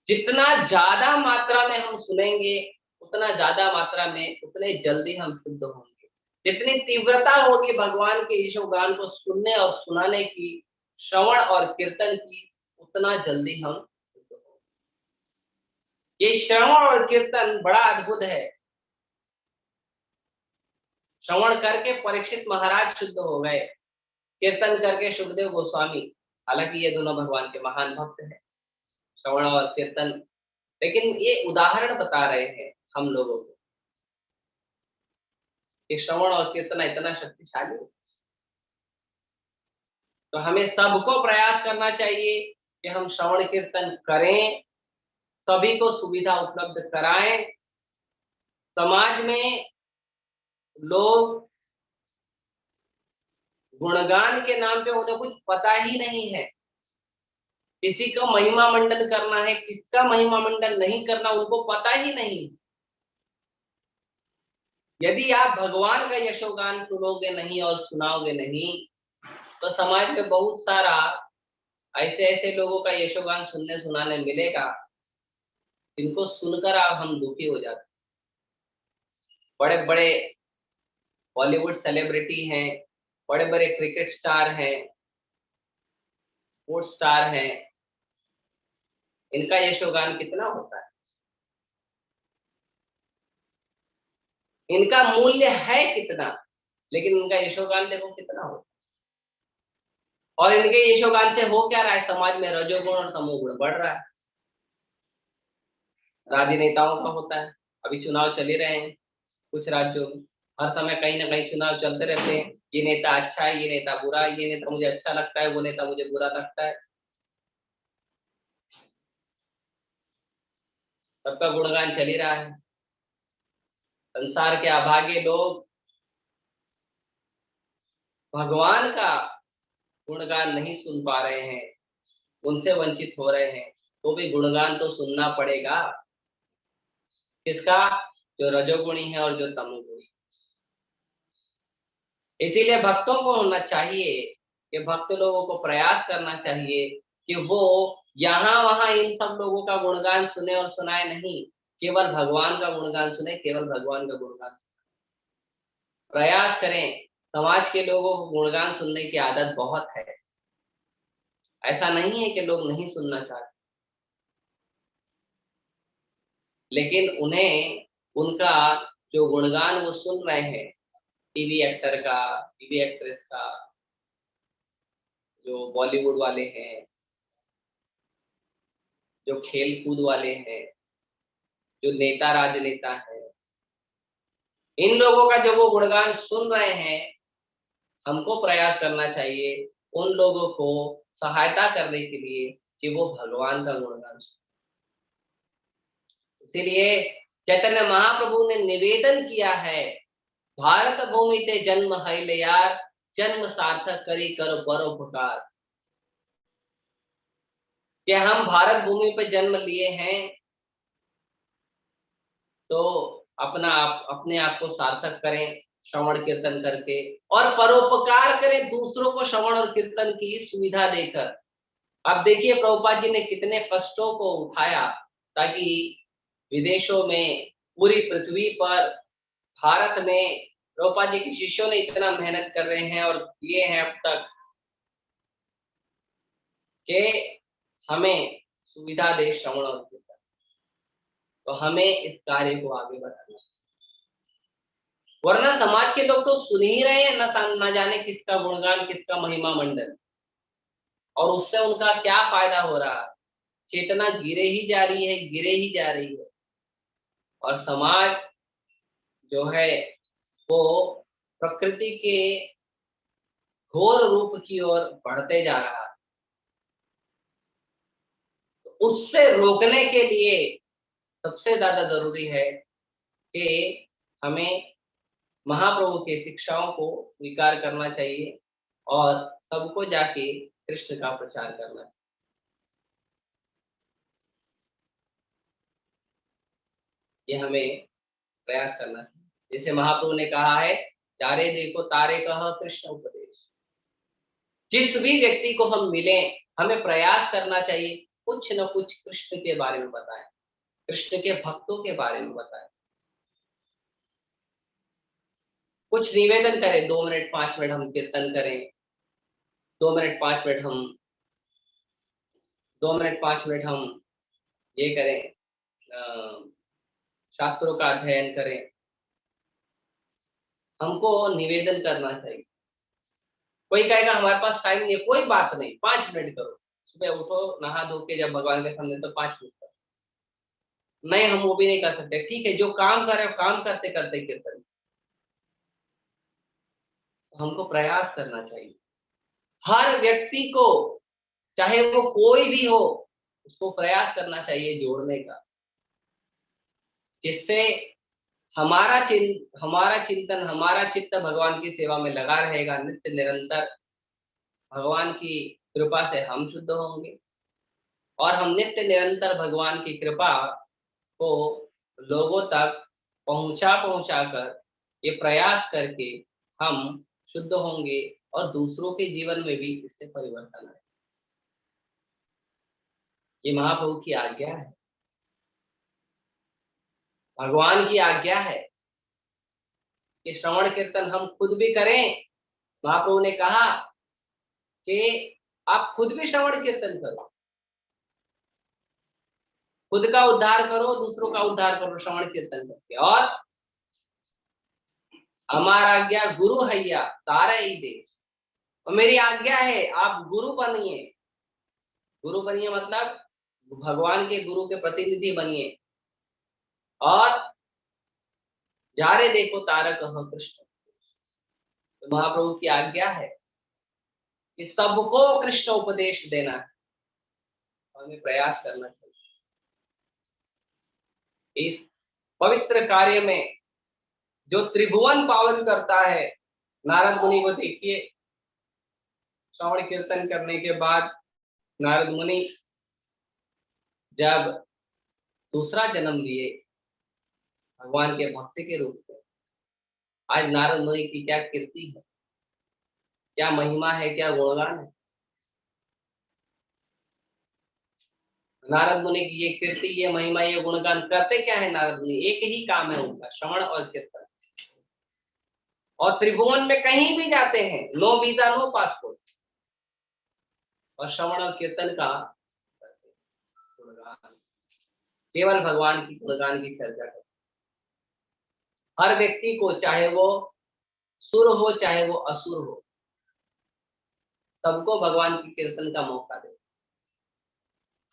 जितना ज्यादा मात्रा में हम सुनेंगे, उतना ज्यादा मात्रा में उतने जल्दी हम शुद्ध होंगे। जितनी तीव्रता होगी भगवान के यशोगान को सुनने और सुनाने की, श्रवण और कीर्तन की, उतना जल्दी हम शुद्ध होंगे। ये श्रवण और कीर्तन बड़ा अद्भुत है। श्रवण करके परीक्षित महाराज शुद्ध हो गए, कीर्तन करके सुखदेव गोस्वामी, हालांकि ये दोनों भगवान के महान भक्त हैं, श्रवण और कीर्तन, लेकिन ये उदाहरण बता रहे हैं हम लोगों को कि श्रवण और कीर्तन इतना शक्तिशाली है। तो हमें सबको प्रयास करना चाहिए कि हम श्रवण कीर्तन करें, सभी को सुविधा उपलब्ध कराएं। समाज में लोग गुणगान के नाम पे उन्हें कुछ पता ही नहीं है। किसी का महिमा मंडन करना है, किसका महिमा मंडन नहीं करना उनको पता ही नहीं। यदि आप भगवान का यशोगान सुनोगे नहीं और सुनाओगे नहीं, तो समाज में बहुत सारा ऐसे ऐसे लोगों का यशोगान सुनने सुनाने मिलेगा जिनको सुनकर आप हम दुखी हो जाते। बड़े बड़े बॉलीवुड सेलिब्रिटी हैं, बड़े बड़े क्रिकेट स्टार हैं, स्पोर्ट्स स्टार हैं, इनका यशोगान कितना होता है? इनका मूल्य है कितना, लेकिन इनका यशोगान देखो कितना होता है। और इनके यशोगान से हो क्या रहा है? समाज में रजोगुण और तमोगुण बढ़ रहा है। राजनेताओं का होता है, अभी चुनाव चल ही रहे हैं कुछ राज्यों में, हर समय कहीं ना कहीं चुनाव चलते रहते हैं। ये नेता अच्छा है, ये नेता बुरा है, ये नेता मुझे अच्छा लगता है, वो नेता मुझे बुरा लगता है। सबका गुणगान चल ही रहा है। संसार के अभागे लोग भगवान का गुणगान नहीं सुन पा रहे हैं, उनसे वंचित हो रहे हैं, तो भी गुणगान तो सुनना पड़ेगा। किसका? जो रजोगुणी है और जो तमोगुणी। इसीलिए भक्तों को होना चाहिए कि भक्त लोगों को प्रयास करना चाहिए कि वो यहाँ वहां इन सब लोगों का गुणगान सुने और सुनाए नहीं, केवल भगवान का गुणगान सुने, केवल भगवान का गुणगान। प्रयास करें। समाज के लोगों को गुणगान सुनने की आदत बहुत है, ऐसा नहीं है कि लोग नहीं सुनना चाहते, लेकिन उन्हें उनका जो गुणगान वो सुन रहे हैं, टीवी एक्टर का, टीवी एक्ट्रेस का, जो बॉलीवुड वाले हैं, जो खेल कूद वाले हैं, जो नेता राजनेता है, इन लोगों का जो वो गुणगान सुन रहे हैं, हमको प्रयास करना चाहिए उन लोगों को सहायता करने के लिए कि वो भगवान का गुणगान सुने। इसलिए चैतन्य महाप्रभु ने निवेदन किया है, भारत भूमि ते जन्म है यार, जन्म सार्थक करी करो परोपकार। कि हम भारत भूमि पर जन्म लिए हैं तो अपने आप को सार्थक करें श्रवण कीर्तन करके, और परोपकार करें दूसरों को श्रवण और कीर्तन की सुविधा देकर। अब देखिए प्रभुपाद जी ने कितने कष्टों को उठाया ताकि विदेशों में, पूरी पृथ्वी पर, भारत में प्रभुपाद जी के शिष्यों ने इतना मेहनत कर रहे हैं और किए हैं अब तक कि हमें सुविधा दे श्रवण और कीर्तन। तो हमें इस कार्य को आगे बढ़ाना है, वरना समाज के लोग तो सुन ही रहे हैं, न जाने किसका गुणगान, किसका महिमा मंडन, और उससे उनका क्या फायदा हो रहा है? चेतना गिरे ही जा रही है, गिरे ही जा रही है। और समाज जो है वो प्रकृति के घोर रूप की ओर बढ़ते जा रहा है। तो उससे रोकने के लिए सबसे ज्यादा जरूरी है कि हमें महाप्रभु के शिक्षाओं को स्वीकार करना चाहिए और सबको जाके कृष्ण का प्रचार करना चाहिए। ये हमें प्रयास करना चाहिए। जैसे महाप्रभु ने कहा है, चारे देखो तारे कह कृष्ण उपदेश। जिस भी व्यक्ति को हम मिले, हमें प्रयास करना चाहिए कुछ न कुछ कृष्ण के बारे में बताएं, कृष्ण के भक्तों के बारे में बताएं, कुछ निवेदन करें। 2 मिनट 5 मिनट हम कीर्तन करें, 2 मिनट 5 मिनट हम 2 मिनट 5 मिनट हम ये करें, शास्त्रों का अध्ययन करें। हमको निवेदन करना चाहिए। कोई कहेगा हमारे पास टाइम नहीं है, कोई बात नहीं, 5 मिनट करो। सुबह उठो, नहा धो के जब भगवान के सामने, तो 5 मिनट करो। नहीं, हम वो भी नहीं कर सकते, ठीक है, जो काम कर रहे हो काम करते करते कीर्तन। हमको प्रयास करना चाहिए। हर व्यक्ति को, चाहे वो कोई भी हो, उसको प्रयास करना चाहिए जोड़ने का, जिससे हमारा चिंतन, हमारा चित्त भगवान की सेवा में लगा रहेगा नित्य निरंतर। भगवान की कृपा से हम शुद्ध होंगे और हम नित्य निरंतर भगवान की कृपा को लोगों तक पहुंचा कर ये प्रयास करके हम शुद्ध होंगे और दूसरों के जीवन में भी इससे परिवर्तन आए। ये महाप्रभु की आज्ञा है, भगवान की आज्ञा है कि श्रवण कीर्तन हम खुद भी करें। महाप्रभु ने कहा कि आप खुद भी श्रवण कीर्तन करो, खुद का उद्धार करो, दूसरों का उद्धार करो श्रवण कीर्तन करके। और हमारा आज्ञा गुरु हैया तारा ही दे, और मेरी आज्ञा है आप गुरु बनिए। गुरु बनिए मतलब भगवान के गुरु के प्रतिनिधि बनिए और जारे देखो तारक हो कृष्ण। तो महाप्रभु की आज्ञा है कि सबको कृष्ण उपदेश देना है, हमें प्रयास करना चाहिए। इस पवित्र कार्य में जो त्रिभुवन पावन करता है, नारद मुनि को देखिए, श्रवण कीर्तन करने के बाद नारद मुनि जब दूसरा जन्म लिए भगवान के भक्त के रूप में, आज नारद मुनि की क्या कीर्ति है, क्या महिमा है, क्या गुणगान है। नारद मुनि की ये कीर्ति, ये महिमा, ये गुणगान करते क्या है नारद मुनि? एक ही काम है उनका, श्रवण और कीर्तन। और त्रिभुवन में कहीं भी जाते हैं, नो वीजा नो पासपोर्ट, और श्रवण और कीर्तन का गुणगान, केवल भगवान की गुणगान की चर्चा करते। हर व्यक्ति को, चाहे वो सुर हो चाहे वो असुर हो, सबको भगवान की कीर्तन का मौका दे।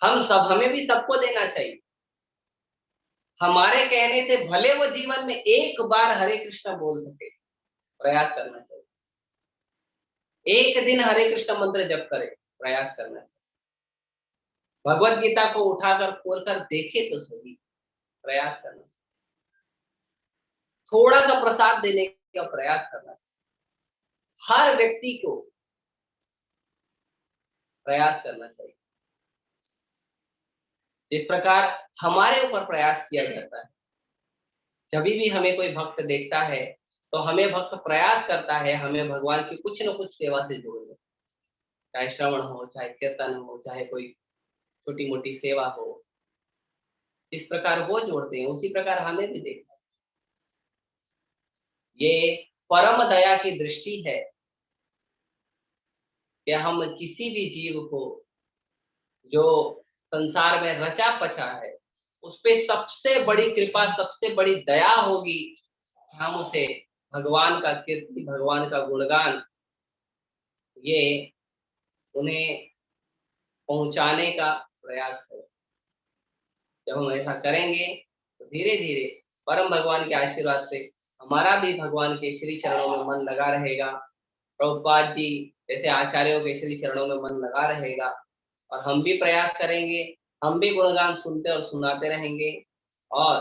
हमें भी सबको देना चाहिए। हमारे कहने से भले वो जीवन में एक बार हरे कृष्ण बोल सके, प्रयास करना चाहिए। एक दिन हरे कृष्ण मंत्र जप करे, प्रयास करना चाहिए। भगवत गीता को उठाकर खोलकर देखे तो सही, प्रयास करना चाहिए। थोड़ा सा प्रसाद देने का प्रयास करना चाहिए। हर व्यक्ति को प्रयास करना चाहिए। जिस प्रकार हमारे ऊपर प्रयास किया जाता है, जब भी हमें कोई भक्त देखता है तो हमें भक्त प्रयास करता है हमें भगवान की कुछ न कुछ सेवा से जोड़ने, चाहे श्रवण हो, चाहे कीर्तन हो, चाहे कोई छोटी मोटी सेवा हो। इस प्रकार वो जोड़ते हैं, उसी प्रकार हमें भी देखना। ये परम दया की दृष्टि है कि हम किसी भी जीव को जो संसार में रचा पचा है, उस पे सबसे बड़ी कृपा, सबसे बड़ी दया होगी, हम उसे भगवान का कीर्ति, भगवान का गुणगान, ये उन्हें पहुंचाने का प्रयास करें। जब हम ऐसा करेंगे तो धीरे धीरे परम भगवान के आशीर्वाद से हमारा भी भगवान के श्री चरणों में मन लगा रहेगा। प्रभुपाद जी जैसे आचार्यों के श्री चरणों में मन लगा रहेगा और हम भी प्रयास करेंगे, हम भी गुणगान सुनते और सुनाते रहेंगे और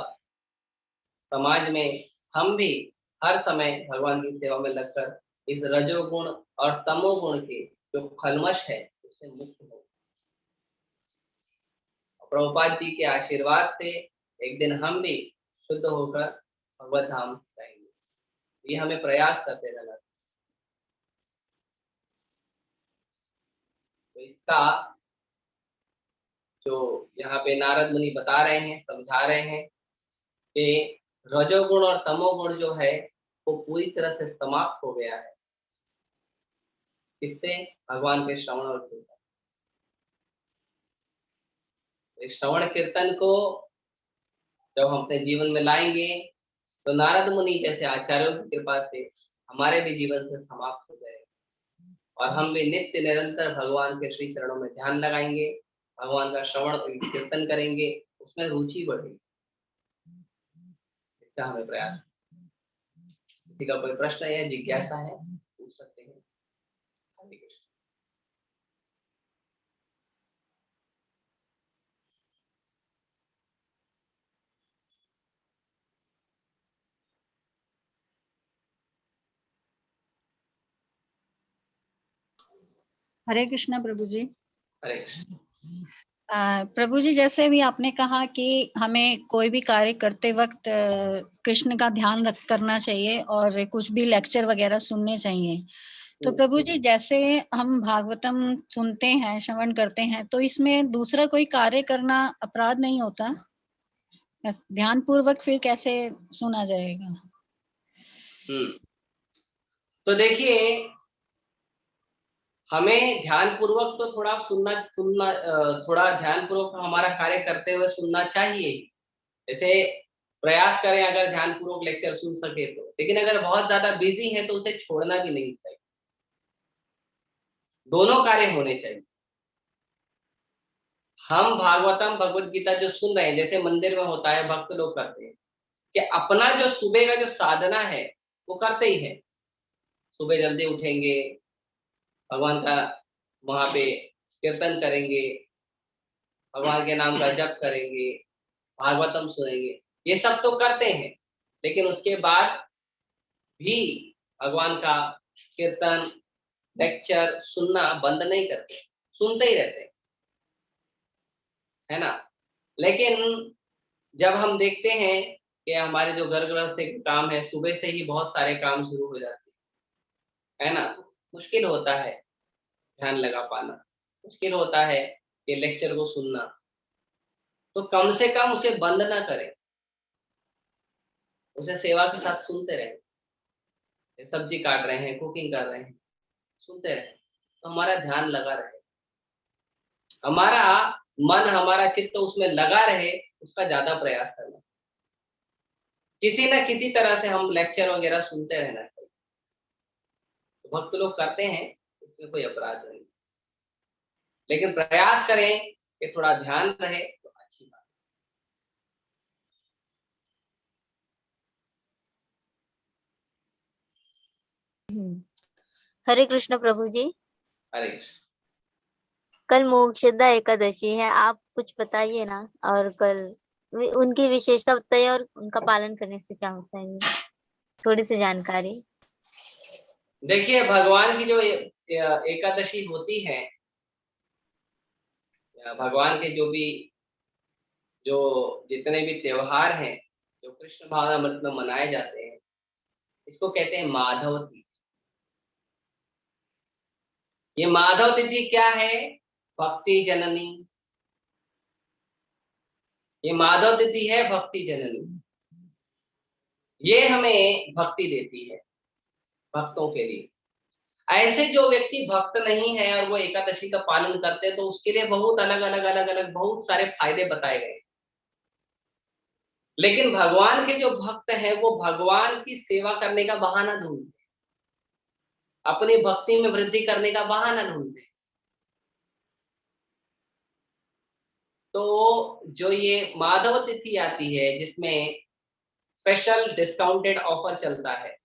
समाज में हम भी हर समय भगवान की सेवा में लगकर इस रजोगुण और तमोगुण के जो खलमश है उससे मुक्त हो। प्रभुपाद जी के आशीर्वाद से एक दिन हम भी शुद्ध होकर भगवत धाम जाएंगे। ये हमें प्रयास करते रहना। तो इसका जो यहाँ पे नारद मुनि बता रहे हैं, समझा रहे हैं कि रजोगुण और तमोगुण जो है वो पूरी तरह से समाप्त हो गया है। इससे भगवान के श्रवण और कीर्तन, श्रवण कीर्तन को जब हम अपने जीवन में लाएंगे तो नारद मुनि जैसे आचार्यों की कृपा से हमारे भी जीवन से समाप्त हो जाएगा और हम भी नित्य निरंतर भगवान के श्री चरणों में ध्यान लगाएंगे, भगवान का श्रवण और कीर्तन करेंगे, उसमें रुचि बढ़ेगी। इसका हमें प्रयास। किसी का कोई प्रश्न या जिज्ञासा है? हरे कृष्णा प्रभु जी। हरे कृष्ण। प्रभु जी, जैसे भी आपने कहा कि हमें कोई भी कार्य करते वक्त कृष्ण का ध्यान करना चाहिए और कुछ भी लेक्चर वगैरह सुनने चाहिए। तो प्रभु जी, जैसे हम भागवतम सुनते हैं, श्रवण करते हैं, तो इसमें दूसरा कोई कार्य करना अपराध नहीं होता? ध्यान पूर्वक फिर कैसे सुना जाएगा? तो देखिए, हमें ध्यान पूर्वक तो थोड़ा सुनना थोड़ा ध्यान पूर्वक हमारा कार्य करते हुए सुनना चाहिए। जैसे प्रयास करें अगर ध्यान पूर्वक लेक्चर सुन सके तो, लेकिन अगर बहुत ज्यादा बिजी है तो उसे छोड़ना भी नहीं चाहिए। दोनों कार्य होने चाहिए। हम भागवतम भगवत गीता जो सुन रहे हैं, जैसे मंदिर में होता है, भक्त लोग करते हैं कि अपना जो सुबह का जो साधना है वो करते ही है। सुबह जल्दी उठेंगे, भगवान का वहां पे कीर्तन करेंगे, भगवान के नाम का जप करेंगे, भागवतम सुनेंगे, ये सब तो करते हैं। लेकिन उसके बाद भी भगवान का कीर्तन लेक्चर सुनना बंद नहीं करते, सुनते ही रहते हैं, है ना। लेकिन जब हम देखते हैं कि हमारे जो घर गृहस्थी के काम है, सुबह से ही बहुत सारे काम शुरू हो जाते हैं, है ना। मुश्किल होता है ध्यान लगा पाना, मुश्किल होता है कि लेक्चर को सुनना। तो कम से कम उसे बंद ना करें, उसे सेवा के साथ सुनते रहें। सब्जी काट रहे हैं, कुकिंग कर रहे हैं, सुनते रहें, तो हमारा ध्यान लगा रहे, हमारा मन, हमारा चित्त उसमें लगा रहे, उसका ज्यादा प्रयास करना। किसी न किसी तरह से हम लेक्चर वगैरह सुनते रहना चाहिए। तो भक्त लोग करते हैं, उसमें कोई अपराध नहीं, लेकिन प्रयास करें कि थोड़ा ध्यान रहे तो अच्छी बात। हरे कृष्ण प्रभु जी। हरे कृष्ण। कल मोक्षदा एकादशी है, आप कुछ बताइए ना। और कल उनकी विशेषता बताइए और उनका पालन करने से क्या होता है, थोड़ी सी जानकारी। देखिए, भगवान की जो एकादशी होती है, भगवान के जो जितने भी त्योहार हैं, जो कृष्ण भावनामृत में मनाए जाते हैं, इसको कहते हैं माधव तिथि। ये माधव तिथि क्या है? भक्ति जननी। ये माधव तिथि है भक्ति जननी। ये हमें भक्ति देती है भक्तों के लिए। ऐसे जो व्यक्ति भक्त नहीं है और वो एकादशी का पालन करते हैं, तो उसके लिए बहुत अलग अलग बहुत सारे फायदे बताए गए। लेकिन भगवान के जो भक्त हैं, वो भगवान की सेवा करने का बहाना ढूंढते, अपनी भक्ति में वृद्धि करने का बहाना ढूंढते। तो जो ये माधव तिथि आती है, जिसमें स्पेशल डिस्काउंटेड ऑफर चलता है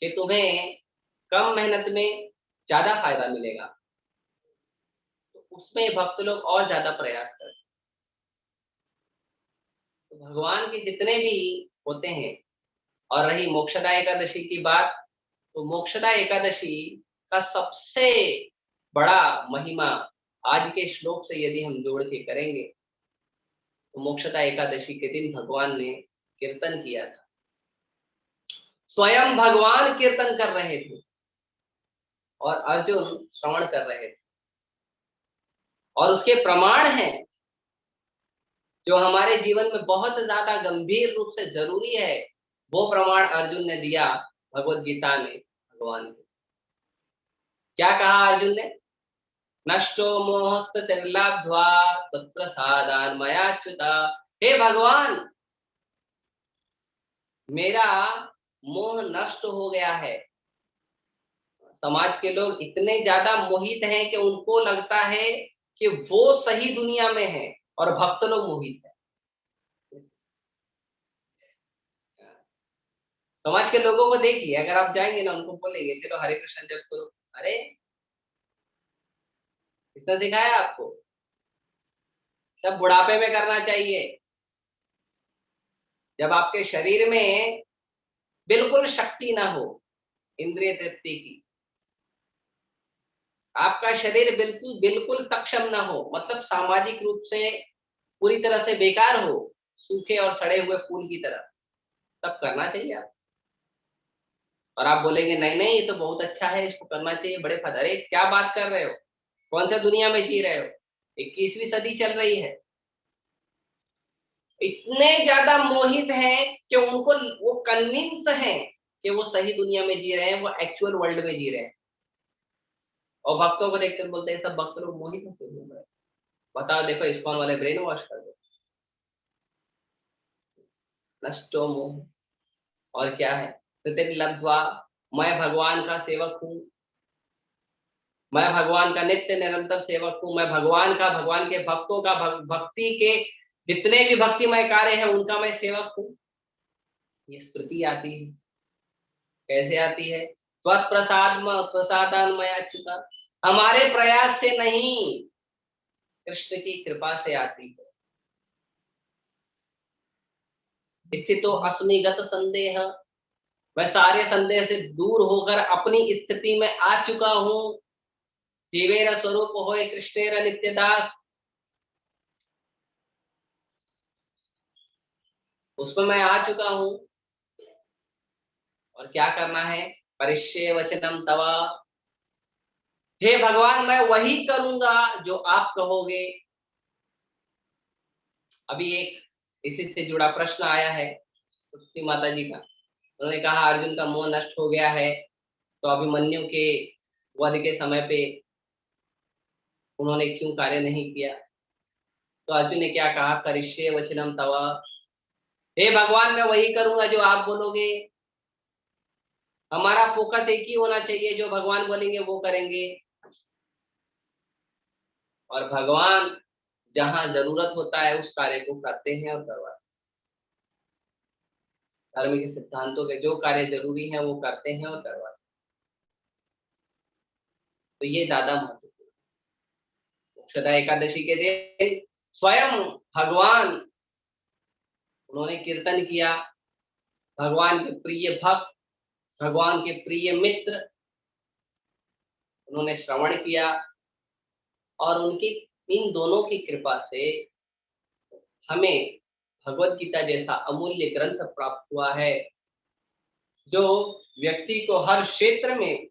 कि तुम्हें कम मेहनत में ज्यादा फायदा मिलेगा, तो उसमें भक्त लोग और ज्यादा प्रयास करते हैं। तो भगवान के जितने भी होते हैं, और रही मोक्षदा एकादशी की बात, तो मोक्षदा एकादशी का सबसे बड़ा महिमा आज के श्लोक से यदि हम जोड़ के करेंगे, तो मोक्षदा एकादशी के दिन भगवान ने कीर्तन किया था। स्वयं भगवान कीर्तन कर रहे थे और अर्जुन श्रवण कर रहे थे, और उसके प्रमाण हैं जो हमारे जीवन में बहुत ज्यादा गंभीर रूप से जरूरी है। वो प्रमाण अर्जुन ने दिया भगवत गीता में भगवान को। क्या कहा अर्जुन ने? नष्टो मोहस्तिर्लब्ध्वा तत्प्रसादान् मयाच्युता। हे भगवान, मेरा मोह नष्ट हो गया है। समाज के लोग इतने ज्यादा मोहित हैं कि उनको लगता है कि वो सही दुनिया में है और भक्त लोग मोहित हैं। समाज के लोगों को देखिए, अगर आप जाएंगे ना, उनको बोलेंगे चलो हरे कृष्ण जप करो, अरे किसने सिखाया आपको? सब बुढ़ापे में करना चाहिए, जब आपके शरीर में बिल्कुल शक्ति ना हो इंद्रिय तृप्ति की। आपका शरीर बिल्कुल बिल्कुल सक्षम ना हो, मतलब सामाजिक रूप से पूरी तरह से बेकार हो, सूखे और सड़े हुए फूल की तरह, तब करना चाहिए आप। और आप बोलेंगे नहीं नहीं ये तो बहुत अच्छा है, इसको करना चाहिए, बड़े फायदा। अरे क्या बात कर रहे हो, कौन सा दुनिया में जी रहे हो, 21वीं सदी चल रही है। इतने ज्यादा मोहित हैं कि उनको वो कन्विंस हैं कि वो सही दुनिया में जी रहे हैं, वो एक्चुअल वर्ल्ड में जी रहे हैं। और भक्तों को देखकर बोलते हैं सब भक्त लोग मोहित होते घूम रहे हैं। बताओ, देखो इस्कॉन वाले ब्रेन वॉश कर दो, नष्टो मोह। और क्या है, लब्ध्वा, मैं भगवान का सेवक हूँ, मैं भगवान का नित्य निरंतर सेवक हूँ, मैं भगवान का, भगवान के भक्तों का, भक्ति के जितने भी भक्तिमय कार्य है उनका मैं सेवक हूँ। ये स्मृति आती है। कैसे आती है? प्रसादान मया चुका, हमारे प्रयास से नहीं, कृष्ण की कृपा से आती है। स्थितो अस्मिगत संदेह, मैं सारे संदेह से दूर होकर अपनी स्थिति में आ चुका हूँ। जीवेर स्वरूप होए कृष्णेर नित्यदास, उसमें मैं आ चुका हूँ। और क्या करना है? परिष्ये वचनम तवा, हे भगवान मैं वही करूंगा जो आप कहोगे। अभी एक इसी से जुड़ा प्रश्न आया है तुलसी माता जी का। उन्होंने कहा अर्जुन का मोह नष्ट हो गया है, तो अभिमन्यु के वध के समय पे उन्होंने क्यों कार्य नहीं किया? तो अर्जुन ने क्या कहा? करिष्ये वचनम तव, हे भगवान मैं वही करूंगा जो आप बोलोगे। हमारा फोकस एक ही होना चाहिए, जो भगवान बोलेंगे वो करेंगे। और भगवान जहां जरूरत होता है उस कार्य को करते हैं और करवाते हैं। धर्म के सिद्धांतों के जो कार्य जरूरी है वो करते हैं और करवाते हैं। तो ये ज्यादा महत्वपूर्ण। मोक्षदा एकादशी के दिन स्वयं भगवान, उन्होंने कीर्तन किया, भगवान के प्रिय भक्त, भगवान के प्रिय मित्र, उन्होंने श्रवण किया। और उनकी इन दोनों की कृपा से हमें भगवत गीता जैसा अमूल्य ग्रंथ प्राप्त हुआ है, जो व्यक्ति को हर क्षेत्र में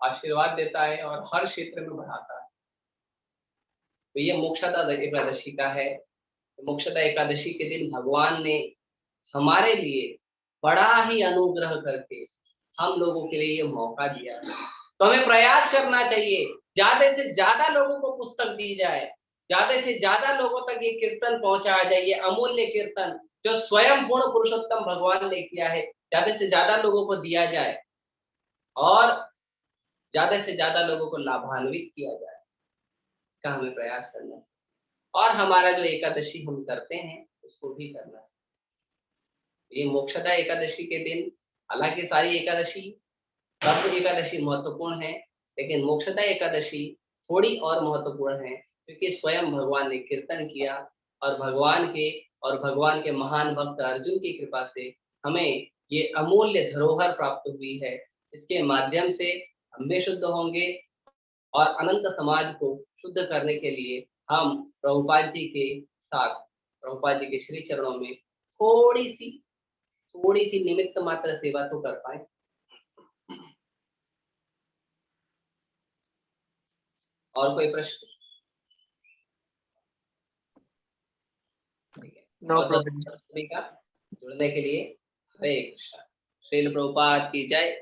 आशीर्वाद देता है और हर क्षेत्र में बढ़ाता है। तो ये मोक्षदा एकादशी का है। मोक्षदा एकादशी के दिन भगवान ने हमारे लिए बड़ा ही अनुग्रह करके हम लोगों के लिए ये मौका दिया है। तो हमें प्रयास करना चाहिए, ज्यादा से ज्यादा लोगों को पुस्तक दी जाए, ज्यादा से ज्यादा लोगों तक ये कीर्तन पहुंचाया जाए, ये अमूल्य कीर्तन जो स्वयं पूर्ण पुरुषोत्तम भगवान ने किया है, ज्यादा से ज्यादा लोगों को दिया जाए और ज्यादा से ज्यादा लोगों को लाभान्वित किया जाए। इसका हमें प्रयास करना है। और हमारा जो एकादशी हम करते हैं उसको भी करना है। ये मोक्षदा एकादशी के दिन, हालांकि सारी एकादशी, सब एकादशी महत्वपूर्ण है, लेकिन मोक्षदा एकादशी थोड़ी और महत्वपूर्ण है, क्योंकि स्वयं भगवान ने कीर्तन किया और भगवान के महान भक्त अर्जुन की कृपा से हमें ये अमूल्य धरोहर प्राप्त हुई है। इसके माध्यम से हम भी शुद्ध होंगे और अनंत समाज को शुद्ध करने के लिए हम प्रभुपाद जी के साथ, प्रभुपाद जी के श्री चरणों में थोड़ी सी निमित्त मात्र सेवा तो कर पाए। और कोई प्रश्न? सभी का जुड़ने के लिए हरे कृष्णा। श्रील प्रभुपाद की जय।